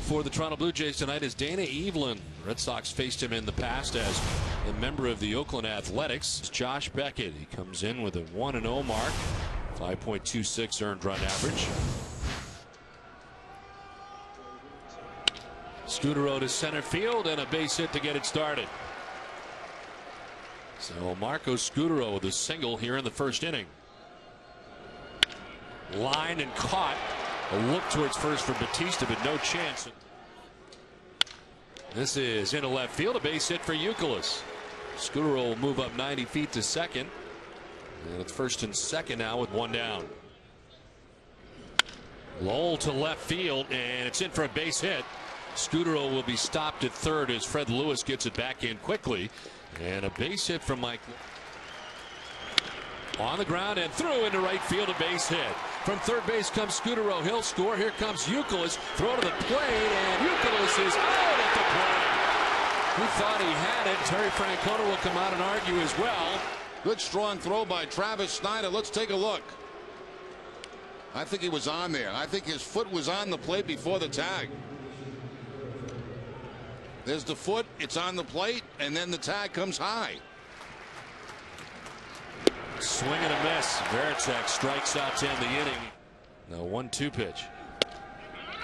for the Toronto Blue Jays tonight is Dana Evelyn. Red Sox faced him in the past as a member of the Oakland Athletics. Josh Beckett, he comes in with a 1-0 mark, 5.26 earned run average. Scudero to center field and a base hit to get it started. So Marco Scudero with a single here in the first inning. Line and caught. A look towards first for Batista, but no chance. This is into left field, a base hit for Youkilis. Scudero will move up 90 feet to second. And it's first and second now with one down. Lowell to left field, and it's in for a base hit. Scudero will be stopped at third as Fred Lewis gets it back in quickly. And a base hit from Mike. On the ground and through into right field, a base hit. From third base comes Scudero. He'll score. Here comes Youkilis. Throw to the plate, and Youkilis is out at the plate. Who thought he had it? Terry Francona will come out and argue as well. Good strong throw by Travis Snyder. Let's take a look. I think he was on there. I think his foot was on the plate before the tag. There's the foot. It's on the plate, and then the tag comes high. Swing and a miss. Veritek strikes out to end the inning. Now 1-2 pitch.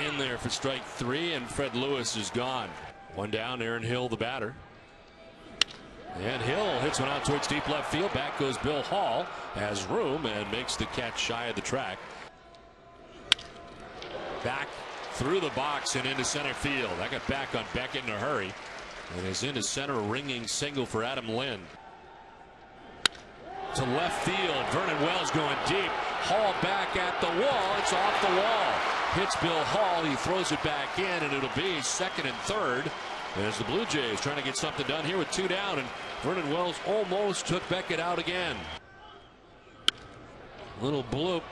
In there for strike three, and Fred Lewis is gone. One down, Aaron Hill, the batter. And Hill hits one out towards deep left field. Back goes Bill Hall. Has room and makes the catch shy of the track. Back through the box and into center field. That got back on Beckett in a hurry. And is into center, a ringing single for Adam Lind. To left field, Vernon Wells going deep. Hall back at the wall. It's off the wall. Hits Bill Hall. He throws it back in, and it'll be second and third as the Blue Jays trying to get something done here with two down, and Vernon Wells almost took Beckett out again. Little bloop.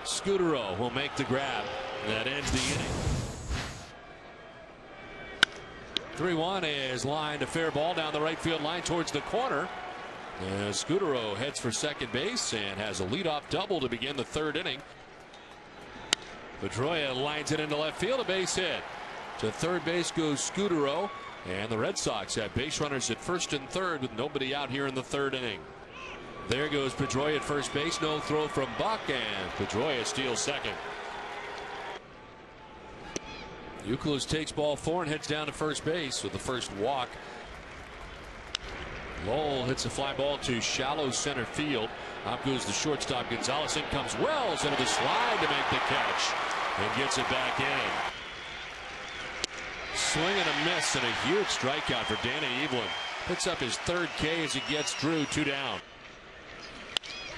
Scudero will make the grab. That ends the inning. 3-1 is lined, a fair ball down the right field line towards the corner. Scudero heads for second base and has a leadoff double to begin the third inning. Pedroia lines it into left field, a base hit. To third base goes Scudero, and the Red Sox have base runners at first and third with nobody out here in the third inning. There goes Pedroia at first base, no throw from Buck, and Pedroia steals second. Youkilis takes ball four and heads down to first base with the first walk. Lowell hits a fly ball to shallow center field. Up goes the shortstop Gonzalez. In comes Wells into the slide to make the catch and gets it back in. Swing and a miss and a huge strikeout for Dana Evelyn. Picks up his third K as he gets through, two down.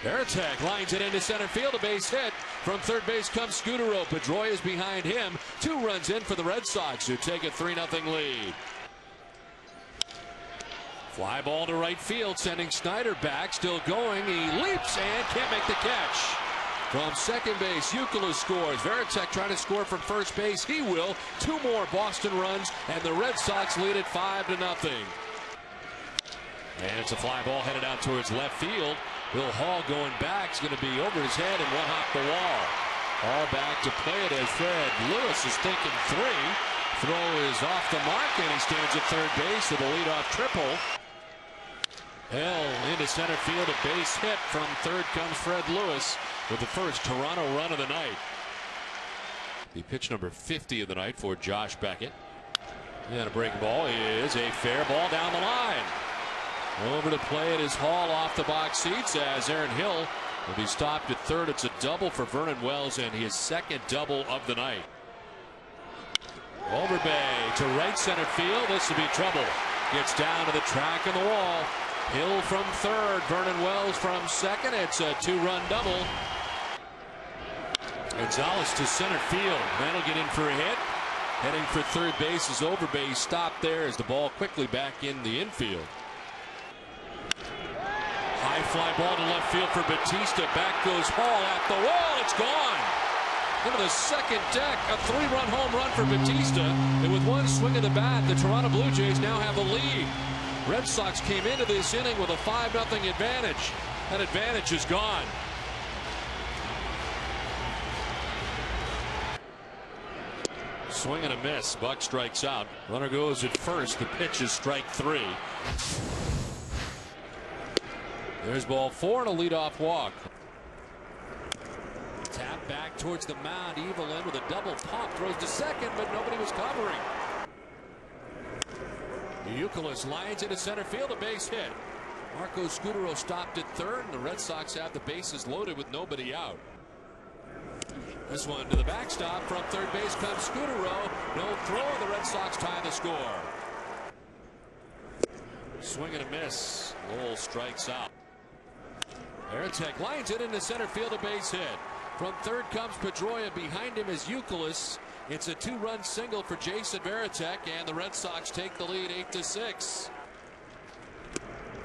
Veritek lines it into center field, a base hit. From third base comes Scudero. Pedroia is behind him. 2 runs in for the Red Sox, who take a 3-0 lead. Fly ball to right field, sending Snyder back, still going. He leaps and can't make the catch. From second base, Youkilis scores. Veritek trying to score from first base. He will. 2 more Boston runs, and the Red Sox lead it 5-0. And it's a fly ball headed out towards left field. Bill Hall going back. It's going to be over his head and one off the wall. Hall back to play it as Fred Lewis is thinking 3. Throw is off the mark, and he stands at third base with a leadoff triple. Hill into center field, a base hit. From third comes Fred Lewis with the first Toronto run of the night. The pitch number 50 of the night for Josh Beckett. And a breaking ball is a fair ball down the line. Over to play it is Hall off the box seats as Aaron Hill will be stopped at third. It's a double for Vernon Wells and his second double of the night. Overbay to right center field. This will be trouble. Gets down to the track and the wall. Hill from third, Vernon Wells from second. It's a 2-run double. Gonzalez to center field. That'll get in for a hit. Heading for third base is Overbay. Stopped there as the ball quickly back in the infield. High fly ball to left field for Batista. Back goes Hall at the wall. It's gone. Into the second deck, a 3-run home run for Batista. And with one swing of the bat, the Toronto Blue Jays now have the lead. Red Sox came into this inning with a 5-0 advantage. That advantage is gone. Swing and a miss. Buck strikes out. Runner goes at first. The pitch is strike 3. There's ball 4 and a leadoff walk. Tap back towards the mound. Evelyn with a double pump. Throws to second, but nobody was covering. Youkilis lines into center field. A base hit. Marco Scutaro stopped at third, and the Red Sox have the bases loaded with nobody out. This one to the backstop. From third base comes Scutaro. No throw. The Red Sox tie the score. Swing and a miss. Lowell strikes out. Varitek lines it into center field. A base hit. From third comes Pedroia. Behind him is Youkilis. It's a 2-run single for Jason Varitek, and the Red Sox take the lead 8-6.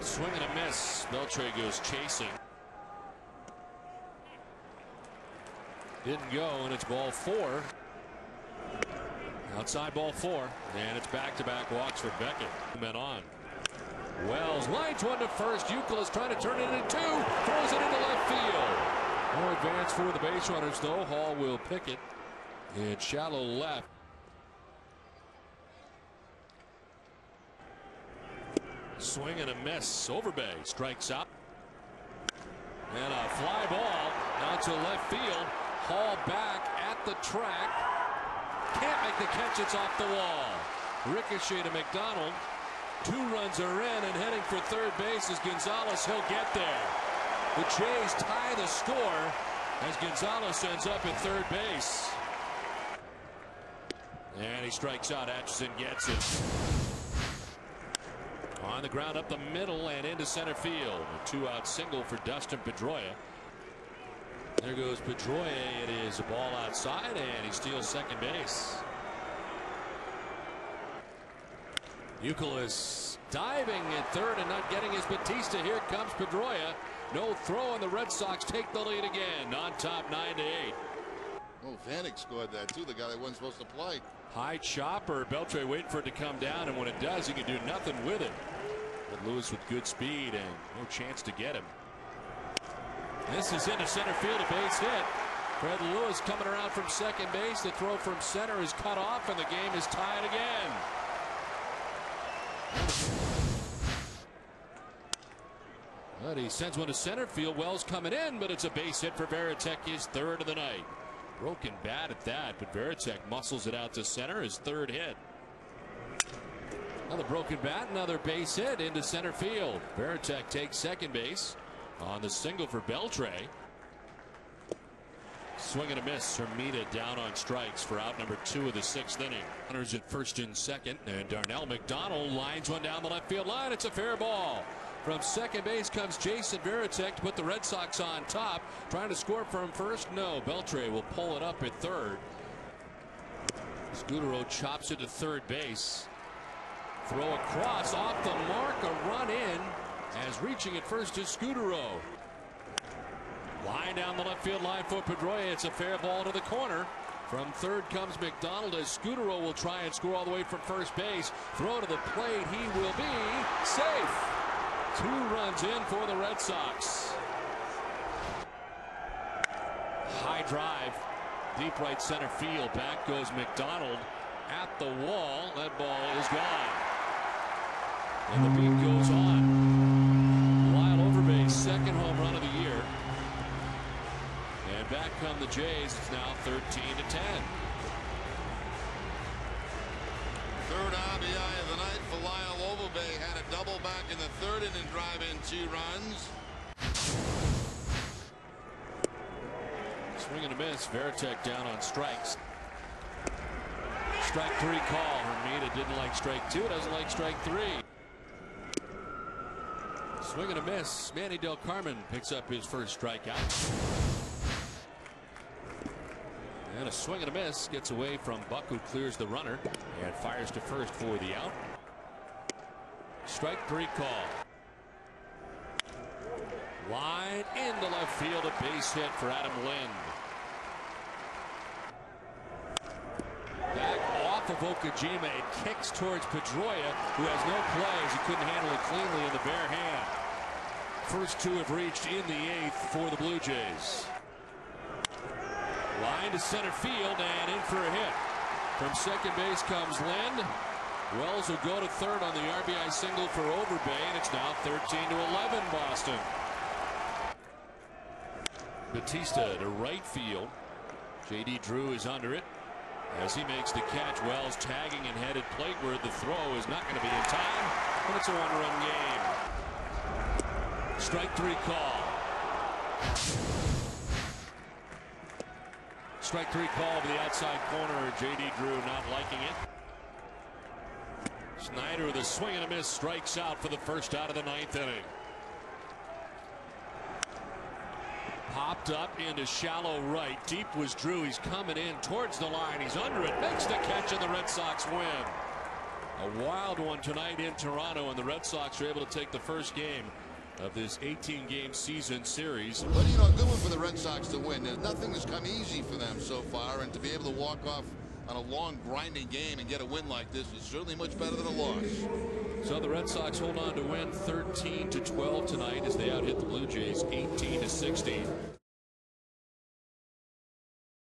Swing and a miss. Beltre goes chasing. Didn't go, and it's ball 4. Outside ball 4, and it's back-to-back walks for Beckett. Men on. Wells lines one to first. Youkilis trying to turn it into 2. Throws it into left field. No advance for the base runners, though. Hall will pick it in shallow left. Swing and a miss. Overbay strikes out. And a fly ball out to left field. Hall back at the track. Can't make the catch. It's off the wall. Ricochet to McDonald. 2 runs are in, and heading for third base is Gonzalez. He'll get there. The Jays tie the score as Gonzalez ends up at third base. And he strikes out. Atchison gets it. On the ground up the middle and into center field. A 2-out single for Dustin Pedroia. There goes Pedroia. It is a ball outside, and he steals second base. Youkilis diving at third and not getting his Batista. Here comes Pedroia. No throw, and the Red Sox take the lead again. On top 9-8. Oh, Vanek scored that too. The guy that wasn't supposed to play. High chopper. Beltre waiting for it to come down, and when it does, he can do nothing with it. But Lewis with good speed and no chance to get him. This is into center field. A base hit. Fred Lewis coming around from second base. The throw from center is cut off, and the game is tied again. But he sends one to center field. Wells coming in, but it's a base hit for Varitek, his third of the night. Broken bat at that, but Varitek muscles it out to center, his third hit. Another broken bat, another base hit into center field. Varitek takes second base on the single for Beltre. Swing and a miss. Hermida down on strikes for out number 2 of the 6th inning. Runners at first and second, and Darnell McDonald lines one down the left field line. It's a fair ball. From second base comes Jason Varitek to put the Red Sox on top. Trying to score from first. No. Beltre will pull it up at third. Scutaro chops it to third base. Throw across off the mark. A run in as reaching at first is Scutaro. Line down the left field line for Pedroia. It's a fair ball to the corner. From third comes McDonald as Scutaro will try and score all the way from first base. Throw to the plate. He will be safe. 2 runs in for the Red Sox. High drive. Deep right center field. Back goes McDonald at the wall. That ball is gone. And the beat goes on. Lyle Overbay's second home run of the year. And back come the Jays. It's now 13-10. Third RBI of the night for Lyle Overbay. Had a double back in the third inning, drive in 2 runs. Swing and a miss. Varitek down on strikes. Strike 3 call. Hermida didn't like strike 2. Doesn't like strike 3. Swing and a miss. Manny Del Carmen picks up his first strikeout. And a swing and a miss. Gets away from Buck, who clears the runner and fires to first for the out. Strike 3 call. Line into left field. A base hit for Adam Lind. Back off of Okajima. It kicks towards Pedroia, who has no plays. He couldn't handle it cleanly in the bare hand. First 2 have reached in the 8th for the Blue Jays. Line to center field and in for a hit. From second base comes Lynn. Wells will go to third on the RBI single for Overbay, and it's now 13-11 Boston. Batista to right field. J.D. Drew is under it as he makes the catch. Wells tagging and headed plateward. The throw is not going to be in time, but it's a one-run game. Strike three call. Strike three call to the outside corner. J.D. Drew not liking it. Snyder with a swing and a miss, strikes out for the first out of the ninth inning. Popped up into shallow right. Deep was Drew. He's coming in towards the line. He's under it. Makes the catch, and the Red Sox win. A wild one tonight in Toronto, and the Red Sox are able to take the first game of this 18-game season series. But, you know, a good one for the Red Sox to win. Nothing has come easy for them so far, and to be able to walk off on a long, grinding game and get a win like this is certainly much better than a loss. So the Red Sox hold on to win 13-12 tonight as they out-hit the Blue Jays 18-16.